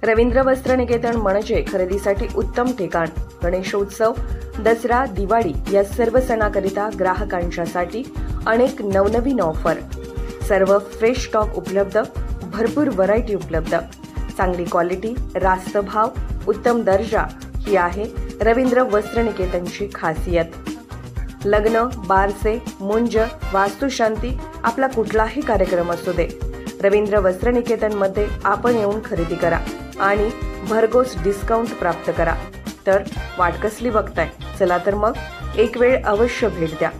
रवींद्र वस्त्रनिकेतन म्हणजे खरेदीसाठी उत्तम ठिकाण। गणेशोत्सव, दसरा, दिवाळी या सर्व सणाकरिता ग्राहकांच्यासाठी अनेक नवनवीन ऑफर, सर्व फ्रेश स्टॉक उपलब्ध, भरपूर व्हरायटी उपलब्ध, चांगली क्वालिटी, रास्त भाव, उत्तम दर्जा ही आहे रवींद्र वस्त्रनिकेतनची खासियत। लग्न, बारसे, मुंज, वास्तुशांती आपला कुठलाही कार्यक्रम असू दे, रवींद्र वस्त्रनिकेतनमध्ये आपण येऊन खरेदी करा आणि भरघोस डिस्काउंट प्राप्त करा। तर वाट कसली बघताय? चला तर मग एक वेळ अवश्य भेट द्या।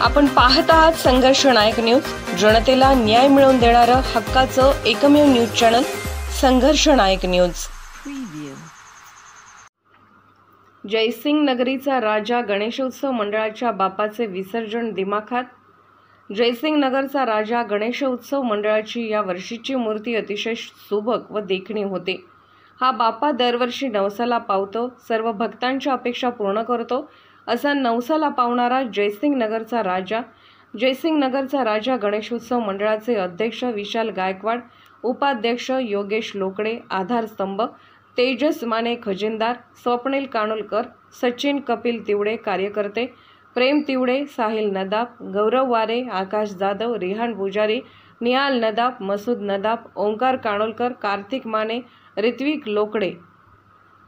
आपण पाहत आहात संघर्ष नायक न्यूज, जनतेला न्याय मिळवून देणारं हक्काचं एकमेव न्यूज चॅनल संघर्ष नायक न्यूज। जयसिंग नगरीचा राजा गणेशोत्सव मंडळाच्या बापाचे विसर्जन दिमाखात। जयसिंग नगरचा राजा गणेशोत्सव मंडळाची या वर्षीची मूर्ती अतिशय सुबक व देखणी होते। हा बापा दरवर्षी नवसाला पावतो, सर्व भक्तांच्या अपेक्षा पूर्ण करतो असा नवसाला पावणारा जयसिंग नगरचा राजा गणेशोत्सव मंडळाचे अध्यक्ष विशाल गायकवाड, उपाध्यक्ष योगेश लोकडे, आधारस्तंभ तेजस माने खजिनदार, स्वप्नील कानोलकर, सचिन कपिल तिवडे, कार्यकर्ते प्रेम तिवडे, साहिल नदाब, गौरव वारे, आकाश जाधव, रिहान पुजारी, निहाल नदाब, मसूद नदाब, ओंकार कानोलकर, कार्तिक माने, ऋत्विक लोकडे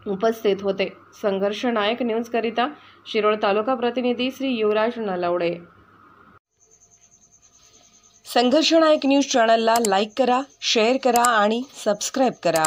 उपस्थित होते। संघर्ष नायक न्यूज करिता शिरोळ तालुका प्रतिनिधी श्री युवराज नलवडे। संघर्ष नायक न्यूज चॅनलला लाईक करा, शेअर करा आणि सबस्क्राईब करा।